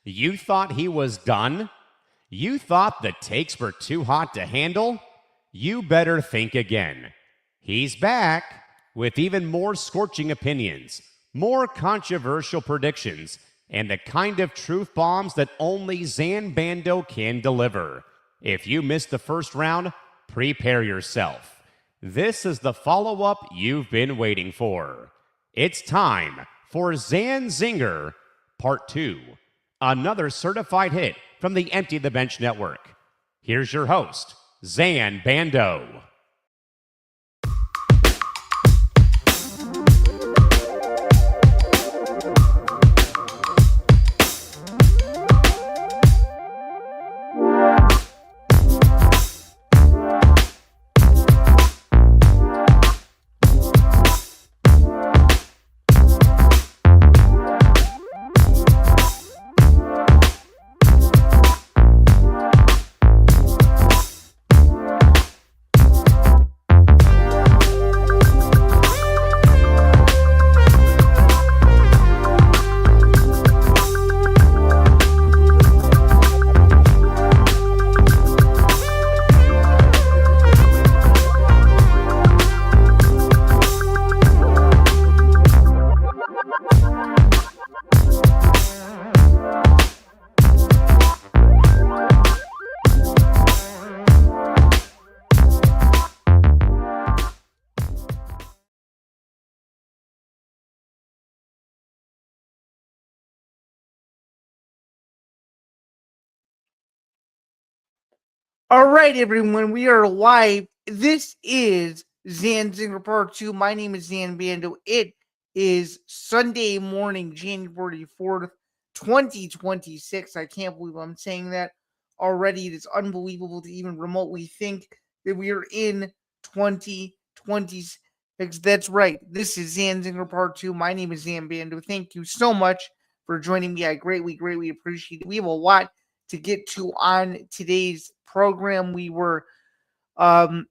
You thought he was done? You thought the takes were too hot to handle? You better think again. He's back with even more scorching opinions, more controversial predictions, and the kind of truth bombs that only Zain Bando can deliver. If you missed the first round, prepare yourself. This is the follow-up you've been waiting for. It's time for Zain Zinger Part 2, another certified hit from the Empty the Bench Network. Here's your host, Zain Bando. All right, everyone, we are live. This is Zain Zinger Part 2. My name is Zain Bando. It is Sunday morning, January 4th, 2026. I can't believe I'm saying that already. It is unbelievable to even remotely think that we are in 2026. That's right. This is Zain Zinger Part 2. My name is Zain Bando. Thank you so much for joining me. I greatly appreciate it. We have a lot to get to on today's program. We were on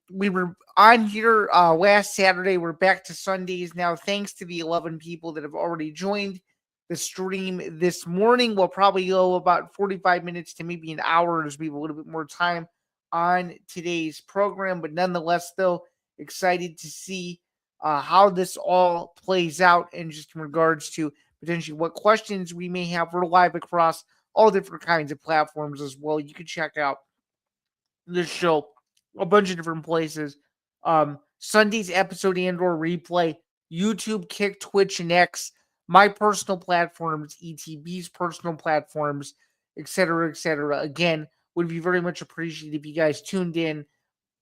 here last Saturday. We're back to Sundays now, thanks to the 11 people that have already joined the stream this morning. We'll probably go about 45 minutes to maybe an hour as we have a little bit more time on today's program. But nonetheless, though, excited to see how this all plays out, and just in regards to potentially what questions we may have. We're live across all different kinds of platforms as well. You can check out this show a bunch of different places. Sunday's episode and or replay, YouTube, Kick, Twitch, and X, my personal platforms, ETB's personal platforms, etc., etc. Again, would be very much appreciated if you guys tuned in.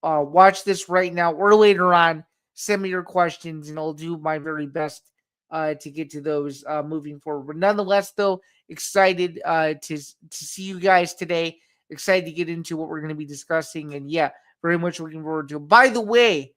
Watch this right now or later on. Send me your questions, and I'll do my very best to get to those moving forward. But nonetheless, though, excited to see you guys today. Excited to get into what we're going to be discussing. And yeah, very much looking forward to it. By the way,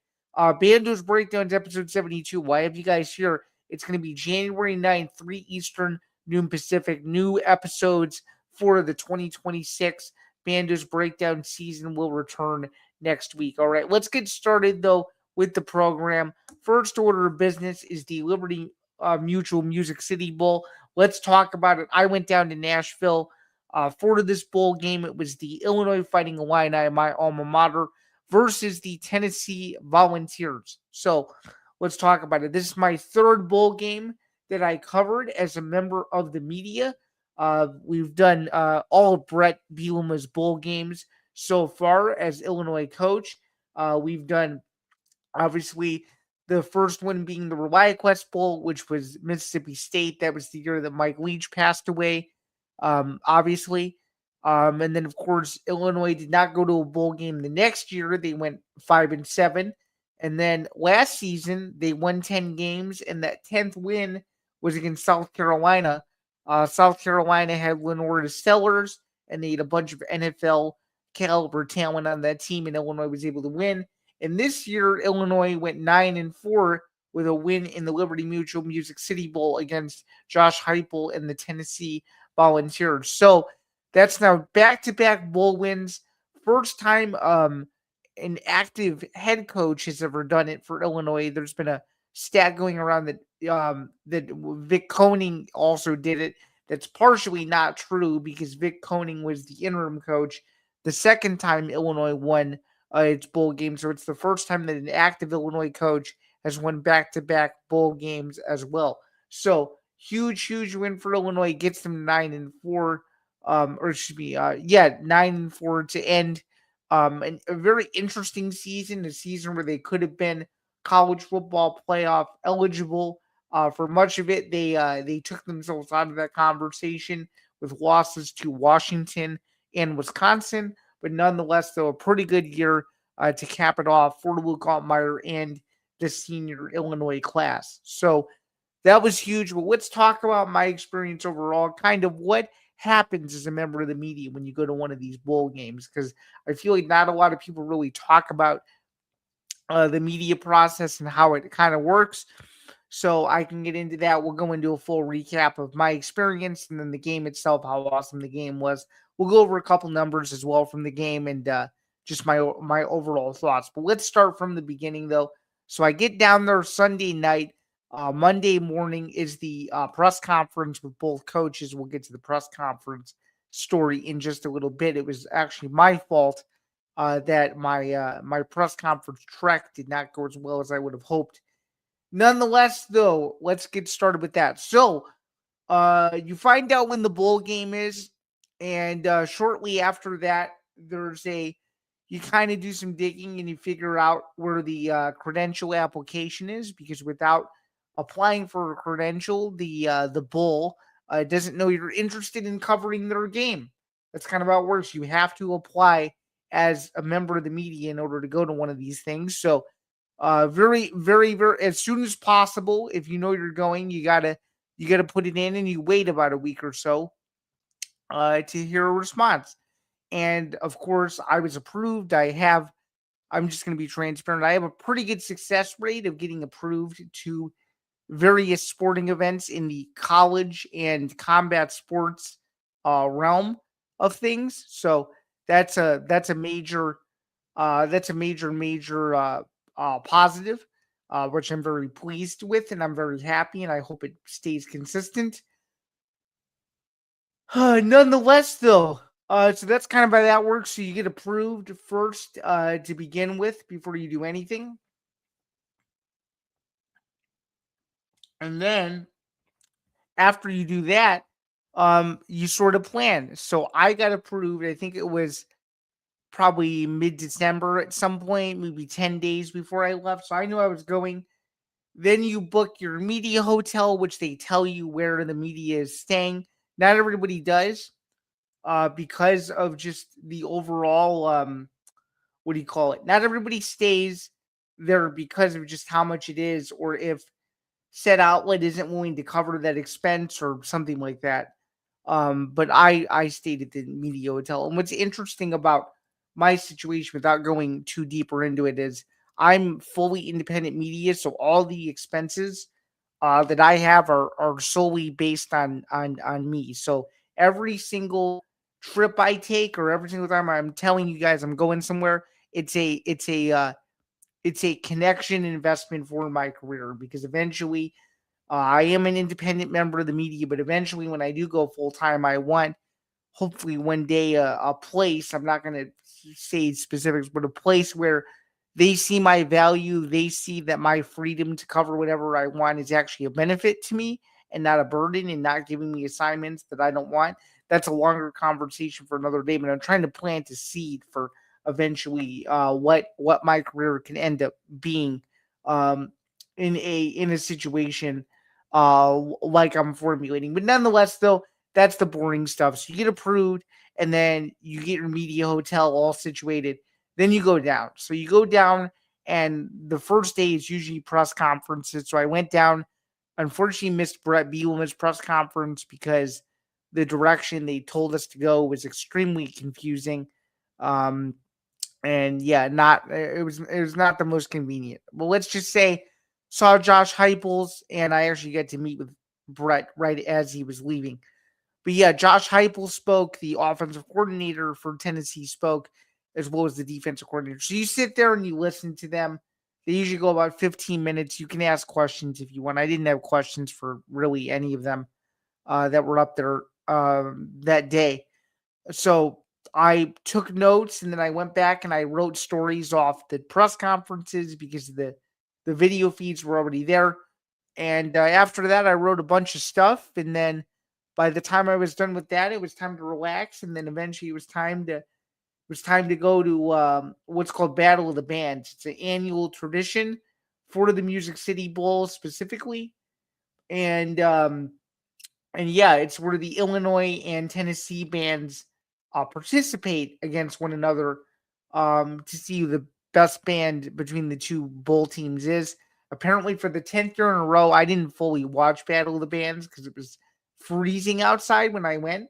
Bando's Breakdowns episode 72. Why have you guys here? It's going to be January 9th, 3 Eastern, noon Pacific. New episodes for the 2026 Bando's Breakdown season will return next week. All right, let's get started, though, with the program. First order of business is the Liberty Mutual Music City Bowl. Let's talk about it. I went down to Nashville for this bowl game. It was the Illinois Fighting Illini, my alma mater, versus the Tennessee Volunteers. So let's talk about it. This is my third bowl game that I covered as a member of the media. We've done all of Bret Bielema's bowl games so far as Illinois coach. We've done, obviously, the first one being the ReliaQuest Bowl, which was Mississippi State. That was the year that Mike Leach passed away, obviously. And then, of course, Illinois did not go to a bowl game the next year. They went 5-7. And then last season, they won 10 games, and that 10th win was against South Carolina. South Carolina had Lenora Sellers, and they had a bunch of NFL caliber talent on that team, and Illinois was able to win. And this year, Illinois went 9-4 with a win in the Liberty Mutual Music City Bowl against Josh Heupel and the Tennessee Volunteers. So that's now back-to-back bowl wins. First time an active head coach has ever done it for Illinois. There's been a stat going around that Vic Koenig also did it. That's partially not true because Vic Koenig was the interim coach the second time Illinois won its bowl game. So it's the first time that an active Illinois coach has won back-to-back bowl games as well. So huge win for Illinois. Gets them 9-4. Or excuse me, 9-4 to end and a very interesting season, a season where they could have been college football playoff eligible. For much of it, they took themselves out of that conversation with losses to Washington and Wisconsin, but nonetheless, though, a pretty good year to cap it off for Luke Altmaier and the senior Illinois class. So that was huge. But let's talk about my experience overall, kind of what happens as a member of the media when you go to one of these bowl games, because I feel like not a lot of people really talk about the media process and how it kind of works. So I can get into that. We'll go into a full recap of my experience and then the game itself, how awesome the game was. We'll go over a couple numbers as well from the game and just my overall thoughts. But let's start from the beginning, though. So I get down there Sunday night. Monday morning is the press conference with both coaches. We'll get to the press conference story in just a little bit. It was actually my fault that my press conference track did not go as well as I would have hoped. Nonetheless, though, let's get started with that. So, you find out when the bowl game is, and shortly after that, you kind of do some digging and you figure out where the credential application is, because without applying for a credential, the bowl doesn't know you're interested in covering their game. That's kind of how it works. You have to apply as a member of the media in order to go to one of these things. So, very as soon as possible. If you know you're going, you gotta put it in, and you wait about a week or so to hear a response. And of course, I was approved. I'm just going to be transparent. I have a pretty good success rate of getting approved to various sporting events in the college and combat sports realm of things. So that's a major positive, which I'm very pleased with, and I'm very happy, and I hope it stays consistent. Nonetheless, though, so that's kind of how that works. So you get approved first to begin with before you do anything. And then after you do that, you sort of plan. So I got approved, I think it was probably mid-December at some point, maybe 10 days before I left. So I knew I was going. Then you book your media hotel, which they tell you where the media is staying. Not everybody does, because of just the overall, what do you call it? Not everybody stays there because of just how much it is, or if said outlet isn't willing to cover that expense or something like that. But I stayed at the media hotel. And what's interesting about my situation, without going too deeper into it, is I'm fully independent media, so all the expenses that I have are solely based on me. So every single trip I take, or every single time I'm telling you guys I'm going somewhere, it's a connection investment for my career, because eventually I am an independent member of the media, but eventually when I do go full time, I want, hopefully one day, a place, I'm not going to say specifics, but a place where they see my value. They see that my freedom to cover whatever I want is actually a benefit to me and not a burden, and not giving me assignments that I don't want. That's a longer conversation for another day, but I'm trying to plant a seed for eventually what my career can end up being um, in a situation like I'm formulating. But nonetheless, though, that's the boring stuff. So you get approved, and then you get your media hotel all situated. Then you go down. So you go down, and the first day is usually press conferences. So I went down. Unfortunately, missed Bret Bielema's press conference because the direction they told us to go was extremely confusing. Um, and yeah, not it was not the most convenient. But let's just say saw Josh Heupels, and I actually got to meet with Bret right as he was leaving. But yeah, Josh Heupel spoke. The offensive coordinator for Tennessee spoke, as well as the defensive coordinator. So you sit there and you listen to them. They usually go about 15 minutes. You can ask questions if you want. I didn't have questions for really any of them that were up there that day. So I took notes and then I went back and I wrote stories off the press conferences because the video feeds were already there. And after that, I wrote a bunch of stuff. And then by the time I was done with that, it was time to relax. And then eventually it was time to go to what's called Battle of the Bands. It's an annual tradition for the Music City Bowl specifically. And yeah, it's where the Illinois and Tennessee bands participate against one another to see who the best band between the two bowl teams is. Apparently, for the 10th year in a row, I didn't fully watch Battle of the Bands because it was freezing outside when I went.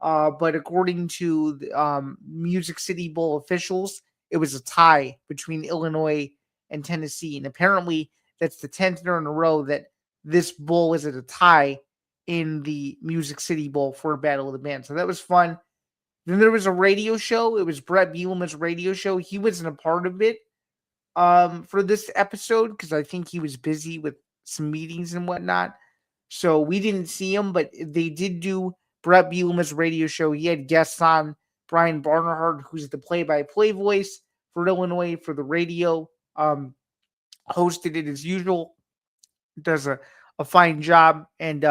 But according to the Music City Bowl officials, it was a tie between Illinois and Tennessee. And apparently, that's the 10th year in a row that this bowl is at a tie in the Music City Bowl for Battle of the Band. So that was fun. Then there was a radio show. It was Bret Bielema's radio show. He wasn't a part of it for this episode because I think he was busy with some meetings and whatnot. So we didn't see him, but they did do Bret Bielema's radio show. He had guests on, Brian Barnhart, who's the play-by-play voice for Illinois for the radio, hosted it as usual. Does a fine job. And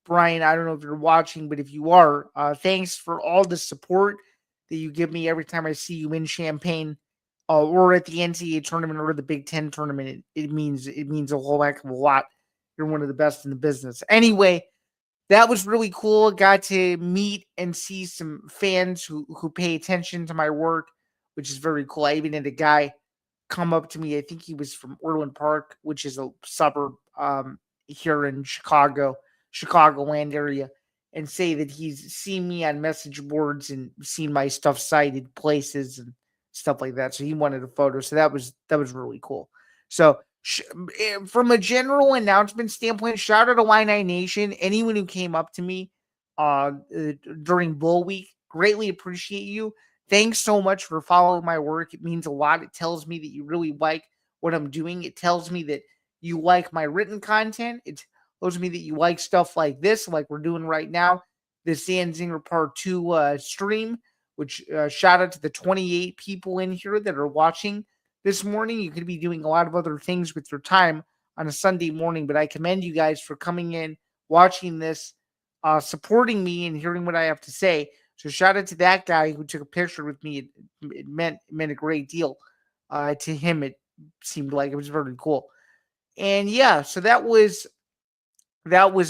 Brian, I don't know if you're watching, but if you are, thanks for all the support that you give me every time I see you in Champaign or at the NCAA tournament or the Big Ten tournament. It means a whole heck of a lot. You're one of the best in the business. Anyway, that was really cool. Got to meet and see some fans who pay attention to my work, which is very cool. I even had a guy come up to me. I think he was from Orland Park, which is a suburb here in Chicagoland area, and say that he's seen me on message boards and seen my stuff cited places and stuff like that. So he wanted a photo. So that was really cool. So from a general announcement standpoint, shout out to Illini Nation. Anyone who came up to me during Bull Week, greatly appreciate you. Thanks so much for following my work. It means a lot. It tells me that you really like what I'm doing. It tells me that you like my written content. It tells me that you like stuff like this, like we're doing right now, this Dan Zinger Part 2 stream, which shout out to the 28 people in here that are watching this morning. You could be doing a lot of other things with your time on a Sunday morning, but I commend you guys for coming in, watching this, supporting me, and hearing what I have to say. So shout out to that guy who took a picture with me. It meant a great deal to him. It seemed like it was very cool. And yeah, so that was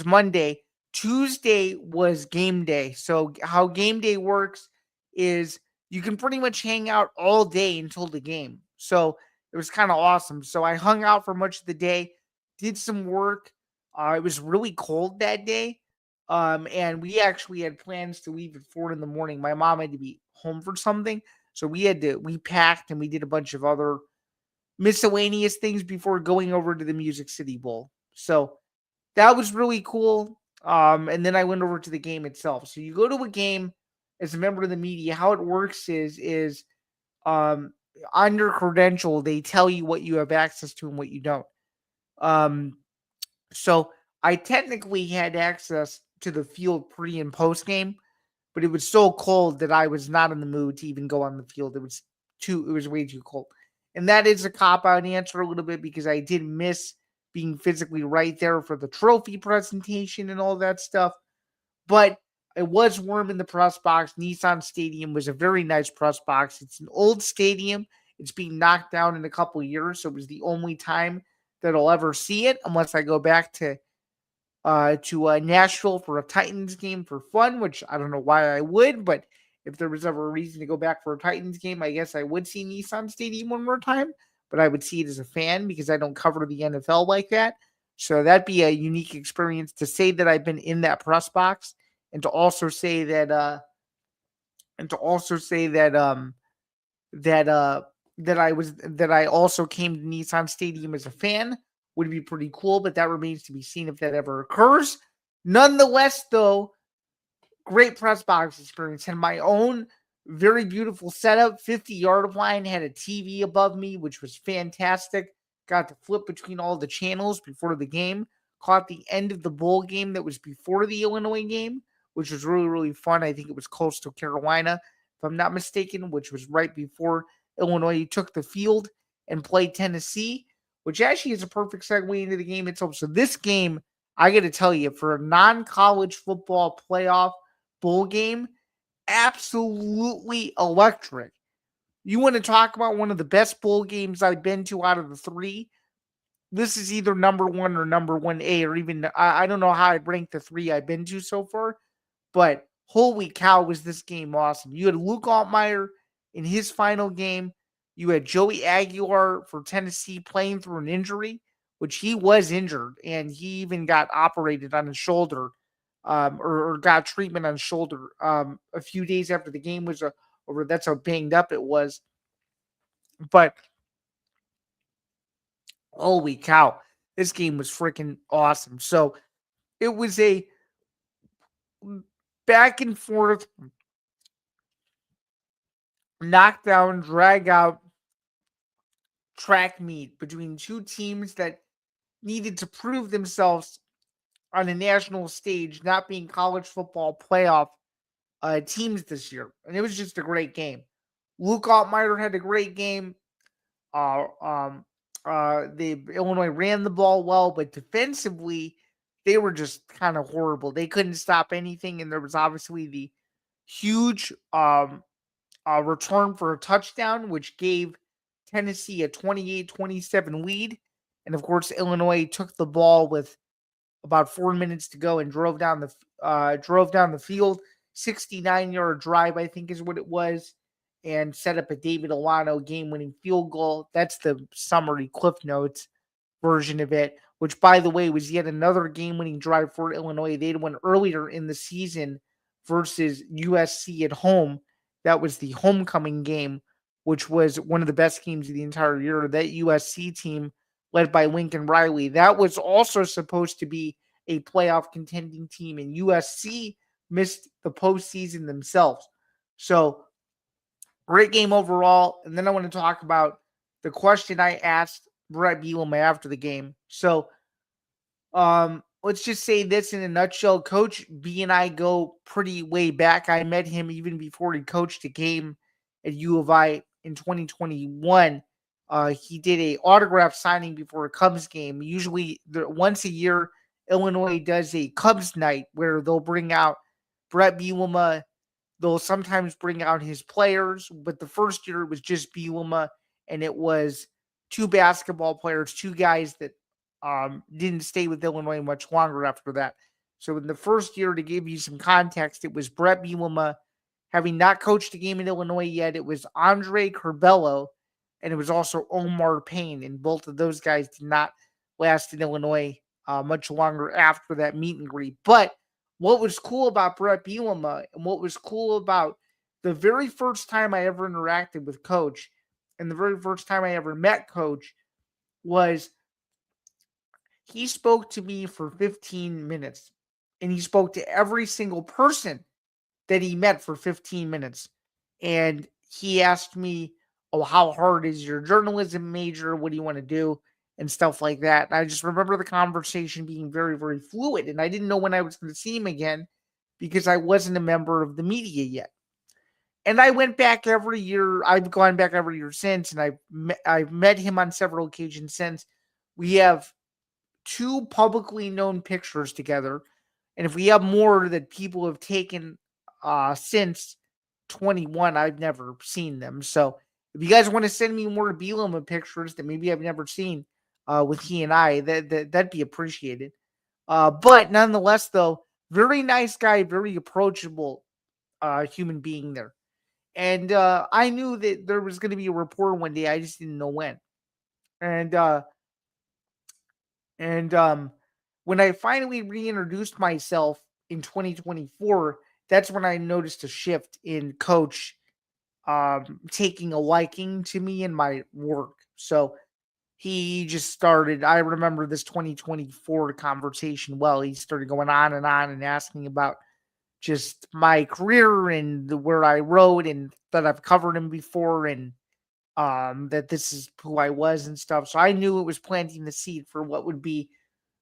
Monday. Tuesday was game day. So how game day works is you can pretty much hang out all day until the game. So it was kind of awesome. So I hung out for much of the day, did some work. It was really cold that day. And we actually had plans to leave at 4 in the morning. My mom had to be home for something. So we packed and we did a bunch of other miscellaneous things before going over to the Music City Bowl. So that was really cool. And then I went over to the game itself. So you go to a game as a member of the media. How it works is on your credential, they tell you what you have access to and what you don't. So I technically had access to the field pre and post game, but it was so cold that I was not in the mood to even go on the field. It was way too cold. And that is a cop-out answer a little bit because I did miss being physically right there for the trophy presentation and all that stuff. But it was warm in the press box. Nissan Stadium was a very nice press box. It's an old stadium. It's being knocked down in a couple of years, so it was the only time that I'll ever see it unless I go back to Nashville for a Titans game for fun, which I don't know why I would, but if there was ever a reason to go back for a Titans game, I guess I would see Nissan Stadium one more time, but I would see it as a fan because I don't cover the NFL like that. So that'd be a unique experience to say that I've been in that press box and to also say that that I also came to Nissan Stadium as a fan would be pretty cool, but that remains to be seen if that ever occurs. Nonetheless, though, great press box experience. Had my own very beautiful setup. 50-yard line, had a TV above me, which was fantastic. got to flip between all the channels before the game, caught the end of the bowl game that was before the Illinois game, which was really, really fun. I think it was Coastal Carolina, if I'm not mistaken, which was right before Illinois took the field and played Tennessee, which actually is a perfect segue into the game itself. So this game, I got to tell you, for a non-college football playoff bowl game, absolutely electric. You want to talk about one of the best bowl games I've been to out of the three? This is either number one or number 1A, or even I don't know how I'd rank the three I've been to so far, but holy cow, was this game awesome. You had Luke Altmaier in his final game. You had Joey Aguilar for Tennessee playing through an injury, which he was injured, and he even got operated on his shoulder, or got treatment on his shoulder a few days after the game was over. That's how banged up it was. But holy cow, this game was freaking awesome. So it was a back and forth, knockdown, drag out track meet between two teams that needed to prove themselves on a national stage, not being college football playoff teams this year. And it was just a great game. Luke Altmaier had a great game. The Illinois ran the ball well, but defensively, they were just kind of horrible. They couldn't stop anything, and there was obviously the huge return for a touchdown, which gave Tennessee a 28-27 lead. And of course, Illinois took the ball with about 4 minutes to go and drove down the field. 69-yard drive, I think, is what it was, and set up a David Alano game-winning field goal. That's the summary Cliff Notes version of it, which, by the way, was yet another game-winning drive for Illinois. They'd won earlier in the season versus USC at home. That was the homecoming game, which was one of the best games of the entire year. That USC team, led by Lincoln Riley, that was also supposed to be a playoff contending team, and USC missed the postseason themselves. So, great game overall. And then I want to talk about the question I asked Bret Bielema after the game. So, let's just say this in a nutshell. Coach B and I go pretty way back. I met him even before he coached a game at U of I in 2021. He did a autograph signing before a Cubs game. Usually, once a year, Illinois does a Cubs night where they'll bring out Bret Bielema. They'll sometimes bring out his players, but the first year it was just Bielema, and it was two basketball players, two guys that didn't stay with Illinois much longer after that. So in the first year, to give you some context, it was Bret Bielema, having not coached a game in Illinois yet. It was Andre Curbelo, and it was also Omar Payne, and both of those guys did not last in Illinois much longer after that meet and greet. But what was cool about Bret Bielema, and what was cool about the very first time I ever interacted with Coach, and the very first time I ever met Coach, was he spoke to me for 15 minutes. And he spoke to every single person that he met for 15 minutes. And he asked me, oh, how hard is your journalism major? What do you want to do? And stuff like that. And I just remember the conversation being very, very fluid. And I didn't know when I was going to see him again because I wasn't a member of the media yet. And I went back every year. I've gone back every year since, and I've met him on several occasions since. We have two publicly known pictures together. And if we have more that people have taken since 21, I've never seen them. So if you guys want to send me more Bielema pictures that maybe I've never seen with he and I, that'd be appreciated. But nonetheless, though, very nice guy, very approachable human being there. And I knew that there was going to be a report one day. I just didn't know when. And when I finally reintroduced myself in 2024, that's when I noticed a shift in Coach taking a liking to me and my work. So he just started, I remember this 2024 conversation well. He started going on and asking about just my career and where I wrote and that I've covered him before. And that this is who I was and stuff. So I knew it was planting the seed for what would be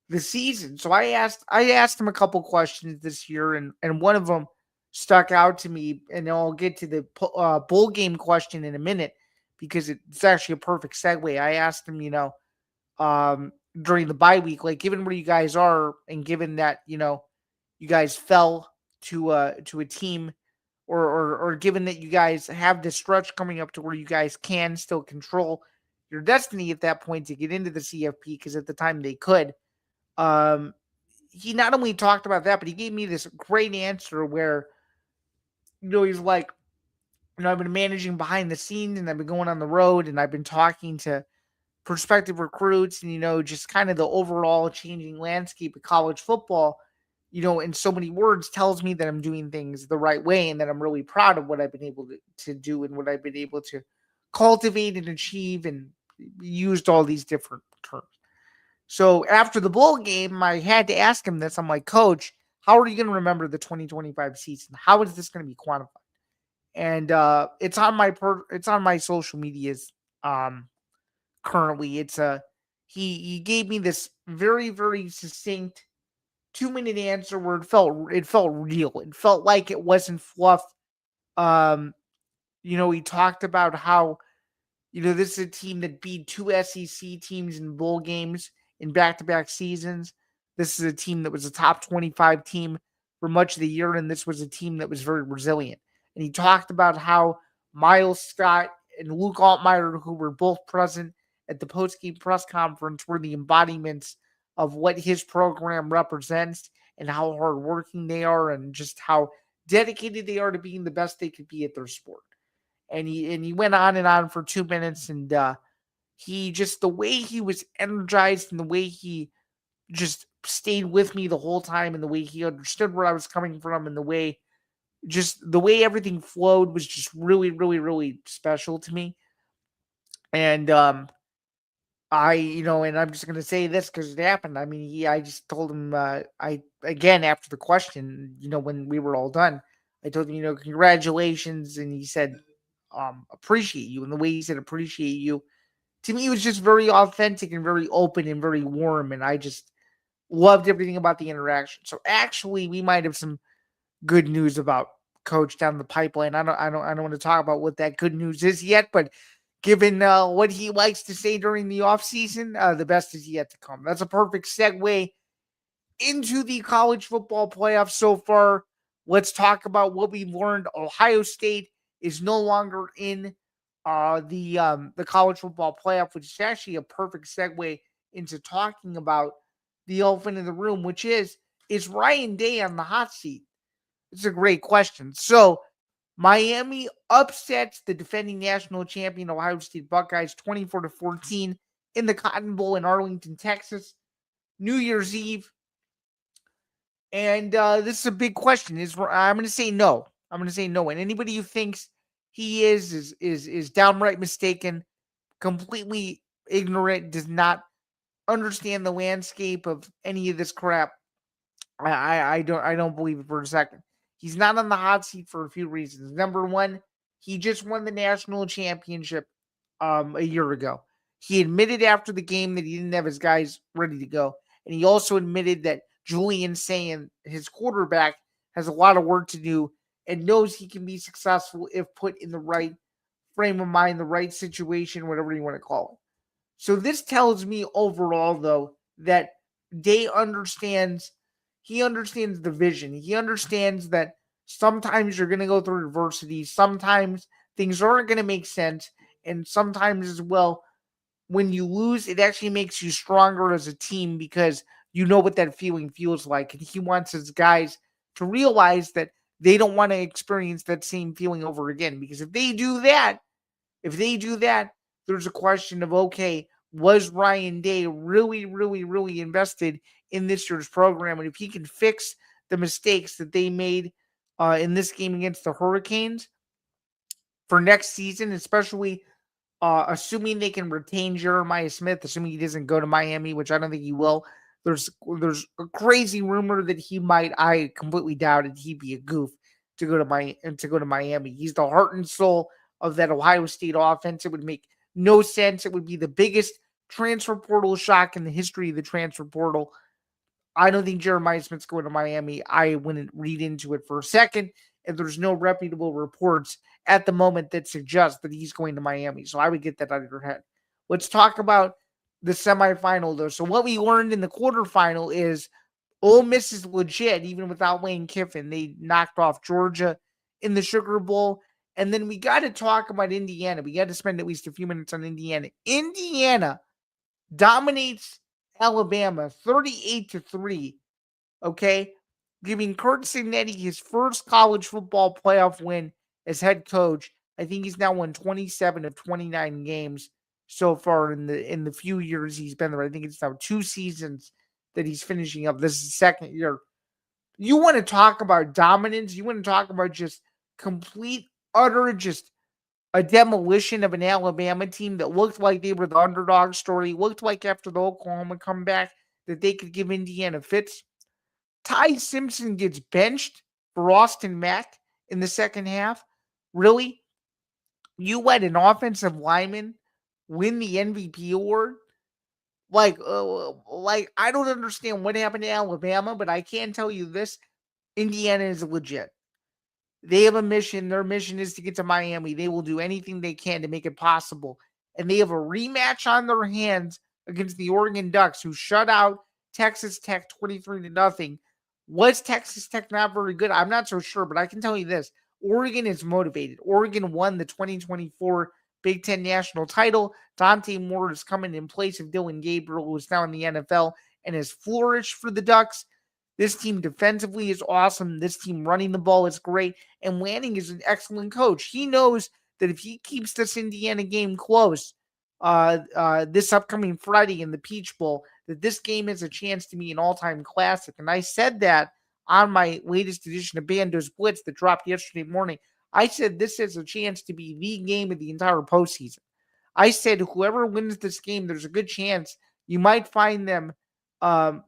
the season. So I asked him a couple questions this year, and one of them stuck out to me. And I'll get to the bowl game question in a minute because it's actually a perfect segue. I asked him, during the bye week, like given where you guys are, and given that you guys fell to a team, or given that you guys have this stretch coming up to where you guys can still control your destiny at that point to get into the CFP, because at the time they could. Um, he not only talked about that, but he gave me this great answer where he's like, I've been managing behind the scenes, and I've been going on the road, and I've been talking to prospective recruits, and just kind of the overall changing landscape of college football, in so many words, tells me that I'm doing things the right way, and that I'm really proud of what I've been able to do, and what I've been able to cultivate and achieve, and used all these different terms. So after the bowl game, I had to ask him this. I'm like, Coach, how are you going to remember the 2025 season? How is this going to be quantified? And it's on my social medias. Currently, he gave me this very, very succinct 2-minute answer where it felt real. It felt like it wasn't fluff. Um, he talked about how this is a team that beat two SEC teams in bowl games in back-to-back seasons. This is a team that was a top 25 team for much of the year, and this was a team that was very resilient. And he talked about how Miles Scott and Luke Altmaier, who were both present at the post-game press conference, were the embodiments of what his program represents, and how hardworking they are, and just how dedicated they are to being the best they could be at their sport. And he went on and on for 2 minutes, and he just, the way he was energized, and the way he just stayed with me the whole time, and the way he understood where I was coming from, and the way everything flowed was just really, really, really special to me. And and I'm just gonna say this because it happened. I mean, I just told him, I again after the question, when we were all done, I told him, congratulations, and he said, appreciate you, and the way he said appreciate you, to me, it was just very authentic and very open and very warm, and I just loved everything about the interaction. So actually, we might have some good news about Coach down the pipeline. I don't want to talk about what that good news is yet, but given what he likes to say during the offseason, the best is yet to come. That's a perfect segue into the college football playoffs so far. Let's talk about what we've learned. Ohio State is no longer in the college football playoff, which is actually a perfect segue into talking about the elephant in the room, which is Ryan Day on the hot seat? It's a great question. So Miami upsets the defending national champion Ohio State Buckeyes 24-14 in the Cotton Bowl in Arlington, Texas, New Year's Eve. And this is a big question. I'm going to say no. I'm going to say no. And anybody who thinks he is downright mistaken, completely ignorant, does not understand the landscape of any of this crap. I don't believe it for a second. He's not on the hot seat for a few reasons. Number one, he just won the national championship a year ago. He admitted after the game that he didn't have his guys ready to go. And he also admitted that Julian Sayin, his quarterback, has a lot of work to do and knows he can be successful if put in the right frame of mind, the right situation, whatever you want to call it. So this tells me overall, though, that Day he understands the vision. He understands that sometimes you're going to go through adversity. Sometimes things aren't going to make sense. And sometimes as well, when you lose, it actually makes you stronger as a team because you know what that feeling feels like. And he wants his guys to realize that they don't want to experience that same feeling over again. Because if they do that, there's a question of, okay, was Ryan Day really, really, really invested in this year's program? And if he can fix the mistakes that they made in this game against the Hurricanes for next season, especially assuming they can retain Jeremiah Smith, assuming he doesn't go to Miami, which I don't think he will. There's a crazy rumor that he might. I completely doubted he'd be a goof to go to Miami. He's the heart and soul of that Ohio State offense. It would make no sense. It would be the biggest transfer portal shock in the history of the transfer portal. I don't think Jeremiah Smith's going to Miami. I wouldn't read into it for a second. And there's no reputable reports at the moment that suggest that he's going to Miami. So I would get that out of your head. Let's talk about the semifinal, though. So what we learned in the quarterfinal is Ole Miss is legit, even without Lane Kiffin. They knocked off Georgia in the Sugar Bowl. And then we got to talk about Indiana. We got to spend at least a few minutes on Indiana. Indiana dominates Alabama 38-3, okay? Giving Kurt Cignetti his first college football playoff win as head coach. I think he's now won 27 of 29 games so far in the few years he's been there. I think it's now 2 seasons that he's finishing up. This is the second year. You want to talk about dominance? You want to talk about just complete, utter, just a demolition of an Alabama team that looked like they were the underdog story, looked like after the Oklahoma comeback that they could give Indiana fits. Ty Simpson gets benched for Austin Mack in the second half. Really? You let an offensive lineman win the MVP award? Like I don't understand what happened to Alabama, but I can tell you this: Indiana is legit. They have a mission. Their mission is to get to Miami. They will do anything they can to make it possible. And they have a rematch on their hands against the Oregon Ducks, who shut out Texas Tech 23-0. Was Texas Tech not very good? I'm not so sure, but I can tell you this. Oregon is motivated. Oregon won the 2024 Big Ten national title. Dante Moore is coming in place of Dylan Gabriel, who is now in the NFL and has flourished for the Ducks. This team defensively is awesome. This team running the ball is great. And Lanning is an excellent coach. He knows that if he keeps this Indiana game close this upcoming Friday in the Peach Bowl, that this game has a chance to be an all-time classic. And I said that on my latest edition of Bando's Blitz that dropped yesterday morning. I said this has a chance to be the game of the entire postseason. I said whoever wins this game, there's a good chance you might find them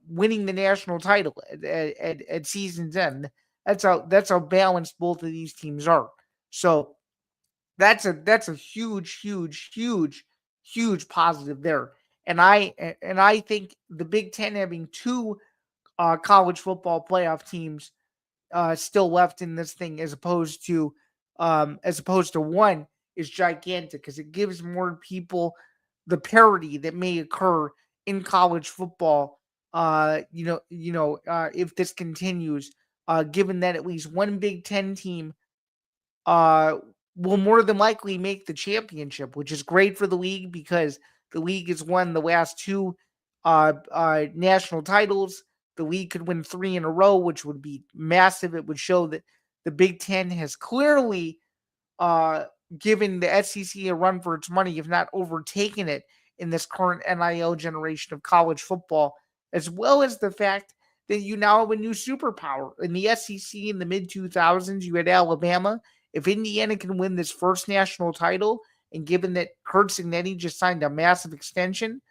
winning the national title at season's end. That's how balanced both of these teams are. So that's a huge positive there. And I think the Big Ten having 2 college football playoff teams still left in this thing as opposed to 1 is gigantic because it gives more people the parity that may occur in college football. If this continues, given that at least one Big Ten team will more than likely make the championship, which is great for the league because the league has won the last 2 national titles. The league could win 3 in a row, which would be massive. It would show that the Big Ten has clearly given the SEC a run for its money, if not overtaken it in this current NIL generation of college football, as well as the fact that you now have a new superpower. In the SEC in the mid-2000s, you had Alabama. If Indiana can win this first national title, and given that Kurt Cignetti just signed a massive extension,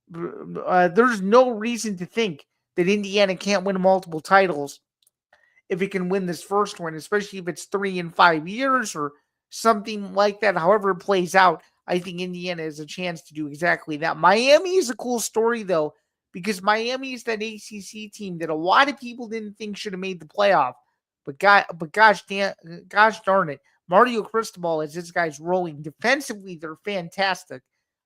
there's no reason to think that Indiana can't win multiple titles if it can win this first one, especially if it's 3 in 5 years or something like that. However it plays out, I think Indiana has a chance to do exactly that. Miami is a cool story, though, because Miami is that ACC team that a lot of people didn't think should have made the playoff. But gosh darn it, Mario Cristobal as this guy's rolling. Defensively, they're fantastic.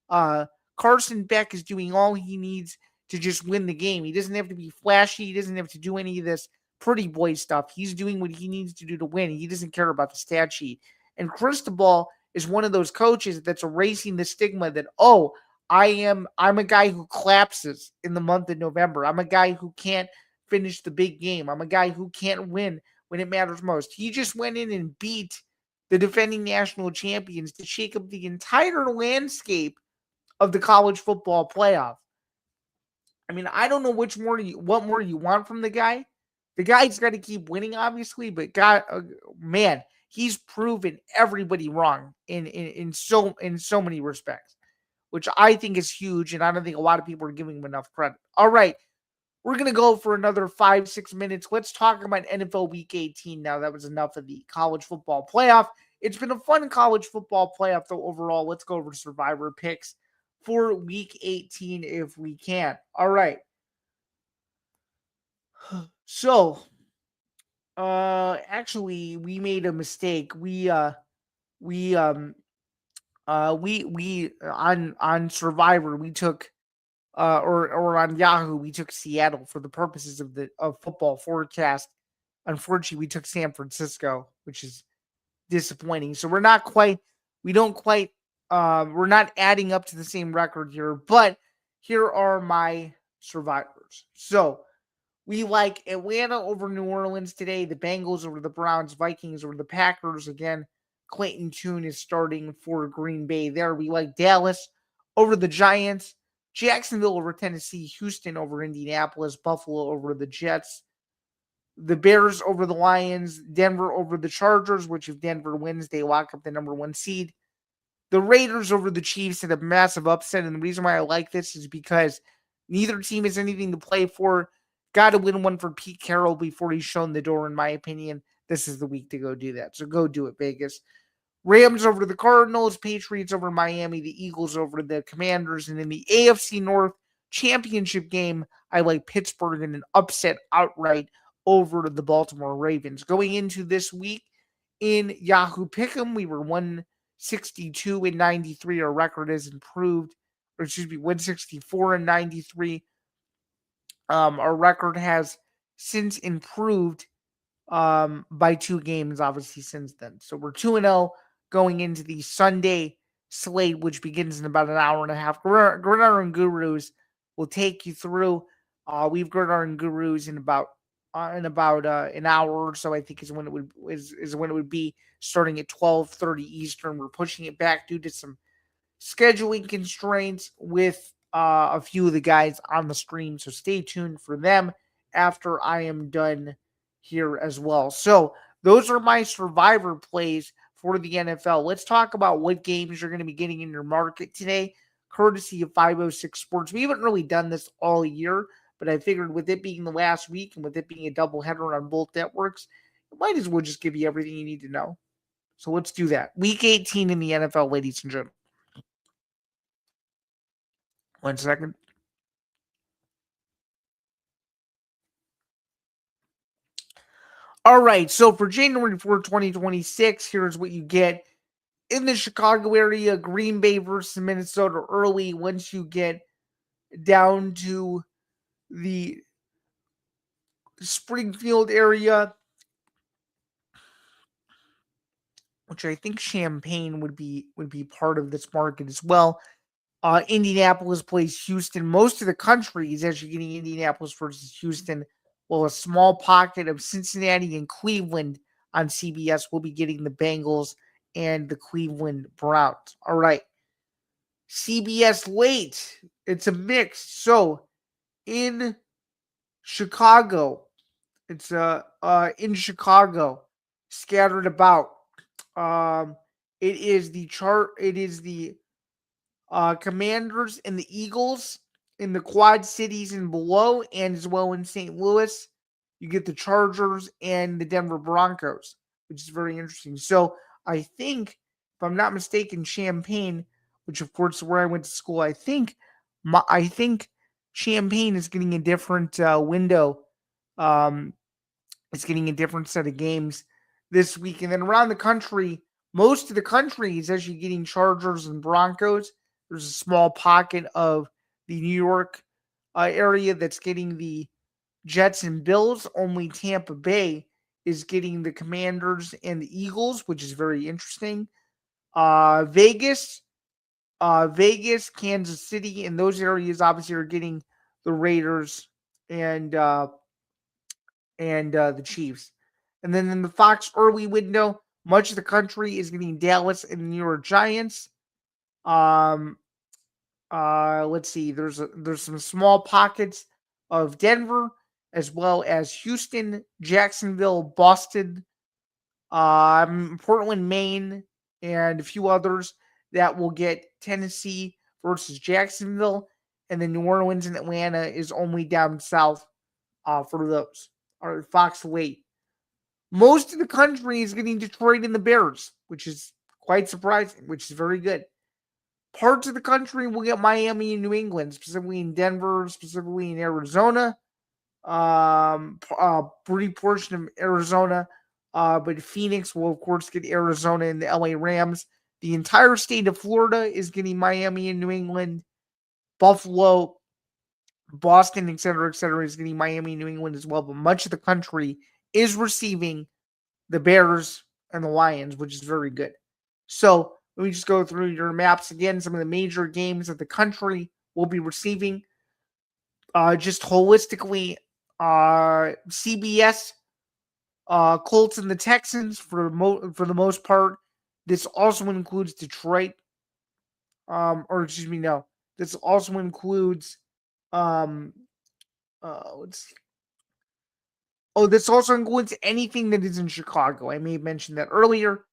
Carson Beck is doing all he needs to just win the game. He doesn't have to be flashy. He doesn't have to do any of this pretty boy stuff. He's doing what he needs to do to win. He doesn't care about the stat sheet. And Cristobal is one of those coaches that's erasing the stigma that, I'm a guy who collapses in the month of November. I'm a guy who can't finish the big game. I'm a guy who can't win when it matters most. He just went in and beat the defending national champions to shake up the entire landscape of the college football playoff. I mean, I don't know what more you want from the guy. The guy's got to keep winning, obviously, but man, he's proven everybody wrong in so many respects, which I think is huge, and I don't think a lot of people are giving him enough credit. All right, we're going to go for another 5-6 minutes. Let's talk about NFL Week 18 now. That was enough of the college football playoff. it's been a fun college football playoff though overall. Let's go over survivor picks for week 18 if we can. All right. So, actually we made a mistake. We we on Survivor we took or on Yahoo we took Seattle for the purposes of the of football forecast. Unfortunately, we took San Francisco, which is disappointing. So we don't quite we're not adding up to the same record here, but here are my survivors. So we like Atlanta over New Orleans today, the Bengals over the Browns, Vikings over the Packers. Again, Clayton Tune is starting for Green Bay there. We like Dallas over the Giants, Jacksonville over Tennessee, Houston over Indianapolis, Buffalo over the Jets, the Bears over the Lions, Denver over the Chargers, which if Denver wins, they lock up the number 1 seed. The Raiders over the Chiefs in a massive upset. And the reason why I like this is because neither team has anything to play for. Got to win one for Pete Carroll before he's shown the door, in my opinion. This is the week to go do that. So go do it, Vegas. Rams over the Cardinals, Patriots over Miami, the Eagles over the Commanders. And in the AFC North championship game, I like Pittsburgh in an upset outright over the Baltimore Ravens. Going into this week in Yahoo Pick'em, we were 162 and 93. Our record has improved, or excuse me, 164 and 93. Our record has since improved by 2 games, obviously, since then. So we're 2-0 going into the Sunday slate, which begins in about an hour and a half. Gridiron Gurus will take you through. We've Gridiron Gurus in about an hour or so. I think is when it would be starting at 12:30 Eastern. We're pushing it back due to some scheduling constraints with a few of the guys on the stream. So stay tuned for them after I am done here as well. So those are my survivor plays for the NFL. Let's talk about what games you're going to be getting in your market today, courtesy of 506 Sports. We haven't really done this all year, but I figured with it being the last week and with it being a doubleheader on both networks, it might as well just give you everything you need to know. So let's do that. Week 18 in the NFL, ladies and gentlemen. 1 second. All right, so for January 4, 2026, here's what you get. In the Chicago area, Green Bay versus Minnesota early. Once you get down to the Springfield area, which I think Champaign would be part of this market as well. Indianapolis plays Houston. Most of the country is actually getting Indianapolis versus Houston, while a small pocket of Cincinnati and Cleveland on CBS will be getting the Bengals and the Cleveland Browns. All right. CBS late. It's a mix. So in Chicago, it's in Chicago, scattered about. It is the Commanders and the Eagles in the Quad Cities and below, and as well in St. Louis. You get the Chargers and the Denver Broncos, which is very interesting. So I think, if I'm not mistaken, Champaign, which of course is where I went to school, I think Champaign is getting a different window. It's getting a different set of games this week. And then around the country, most of the country is actually getting Chargers and Broncos. There's a small pocket of the New York area that's getting the Jets and Bills. Only Tampa Bay is getting the Commanders and the Eagles, which is very interesting. Vegas, Kansas City, and those areas obviously are getting the Raiders and the Chiefs. And then in the Fox early window, much of the country is getting Dallas and the New York Giants. Let's see. There's some small pockets of Denver, as well as Houston, Jacksonville, Boston, Portland, Maine, and a few others that will get Tennessee versus Jacksonville, and then New Orleans and Atlanta is only down south for those. All right, Fox late. Most of the country is getting Detroit and the Bears, which is quite surprising, which is very good. Parts of the country will get Miami and New England, specifically in Denver, specifically in Arizona, pretty portion of Arizona. But Phoenix will, of course, get Arizona and the LA Rams. The entire state of Florida is getting Miami and New England. Buffalo, Boston, et cetera, is getting Miami and New England as well. But much of the country is receiving the Bears and the Lions, which is very good. So let me just go through your maps again. Some of the major games that the country will be receiving. Just holistically, CBS, Colts and the Texans for the most part. This also includes Detroit, no. This also includes, let's see. Oh, this also includes anything that is in Chicago. I may have mentioned that earlier.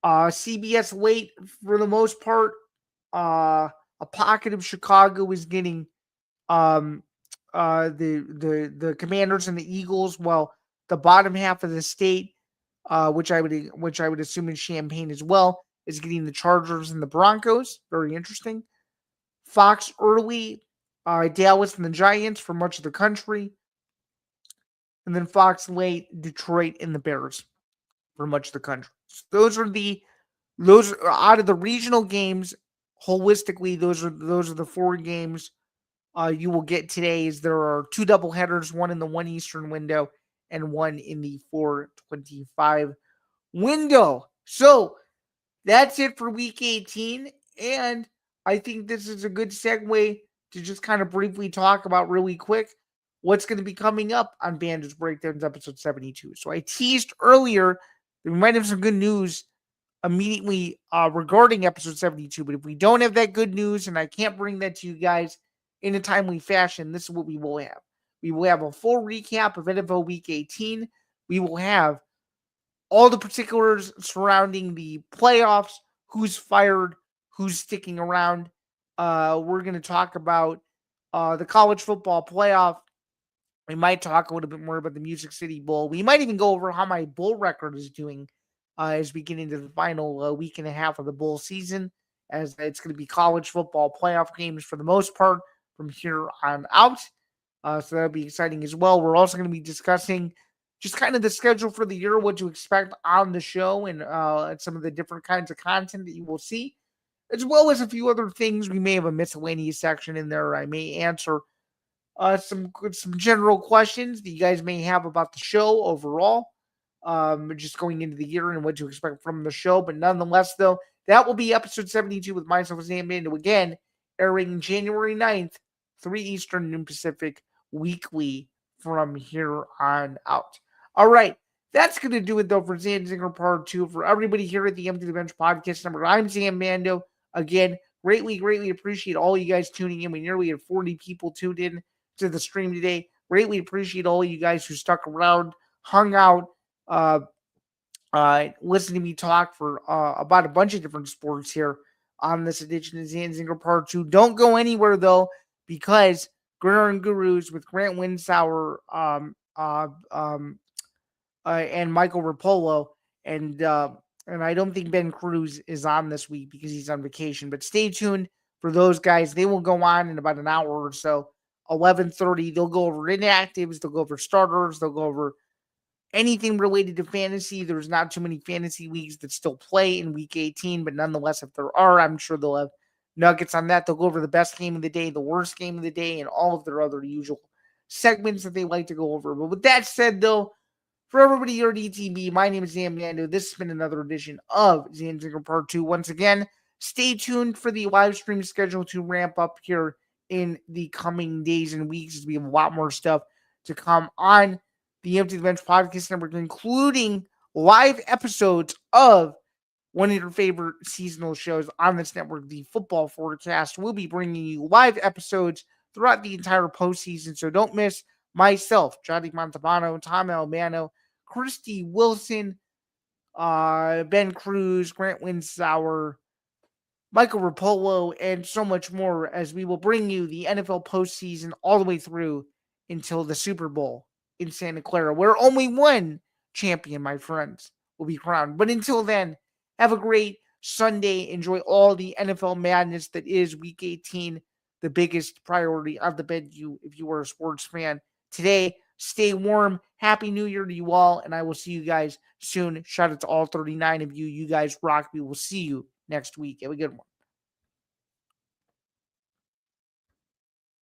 CBS late for the most part. A pocket of Chicago is getting the Commanders and the Eagles, while the bottom half of the state, which I would assume is Champaign as well, is getting the Chargers and the Broncos. Very interesting. Fox early, Dallas and the Giants for much of the country, and then Fox late, Detroit and the Bears for much of the country. So those are out of the regional games. Holistically, those are the 4 games you will get today. Is there are 2 doubleheaders, one in the 1 Eastern window and one in the 4:25 window. So that's it for Week 18, and I think this is a good segue to just kind of briefly talk about really quick what's going to be coming up on Bando's Breakdowns episode 72. So I teased earlier that we might have some good news immediately regarding episode 72, but if we don't have that good news and I can't bring that to you guys in a timely fashion, this is what we will have. We will have a full recap of NFL Week 18. We will have all the particulars surrounding the playoffs, who's fired, who's sticking around. We're going to talk about the college football playoff. We might talk a little bit more about the Music City Bowl. We might even go over how my bowl record is doing as we get into the final week and a half of the bowl season, as it's going to be college football playoff games for the most part from here on out. So that'll be exciting as well. We're also going to be discussing just kind of the schedule for the year, what to expect on the show, and some of the different kinds of content that you will see, as well as a few other things. We may have a miscellaneous section in there. I may answer some general questions that you guys may have about the show overall, just going into the year and what to expect from the show. But nonetheless, though, that will be episode 72 with myself, Zain Bando, again, airing January 9th, 3 Eastern, noon Pacific, weekly from here on out. All right. That's going to do it, though, for Zain Zinger Part 2. For everybody here at the Empty the Bench podcast number, I'm Zain Bando. Again, greatly appreciate all you guys tuning in. We nearly had 40 people tuned in to the stream today. Greatly appreciate all you guys who stuck around, hung out, listened to me talk for about a bunch of different sports here on this edition of Zain Zinger Part 2. Don't go anywhere, though, because Gridiron Gurus with Grant Winsauer and Michael Rapolo, and I don't think Ben Cruz is on this week because he's on vacation. But stay tuned for those guys. They will go on in about an hour or so. 11:30. They'll go over inactives. They'll go over starters. They'll go over anything related to fantasy. There's not too many fantasy leagues that still play in Week 18, but nonetheless, if there are, I'm sure they'll have nuggets on that. They'll go over the best game of the day, the worst game of the day, and all of their other usual segments that they like to go over. But with that said, though, for everybody here at ETB, my name is Zain Bando. This has been another edition of Zain Zinger Part 2. Once again, stay tuned for the live stream schedule to ramp up here in the coming days and weeks, as we have a lot more stuff to come on the Empty the Bench podcast network, including live episodes of one of your favorite seasonal shows on this network, the Football Forecast. We'll be bringing you live episodes throughout the entire postseason, so don't miss myself, Johnny Montalbano, Tom Albano, Christy Wilson, Ben Cruz, Grant Winsauer, Michael Rapolo, and so much more, as we will bring you the NFL postseason all the way through until the Super Bowl in Santa Clara, where only one champion, my friends, will be crowned. But until then, have a great Sunday. Enjoy all the NFL madness that is Week 18, the biggest priority of the bed if you are a sports fan today. Stay warm. Happy New Year to you all, and I will see you guys soon. Shout out to all 39 of you. You guys rock. We will see you next week. Have a good one.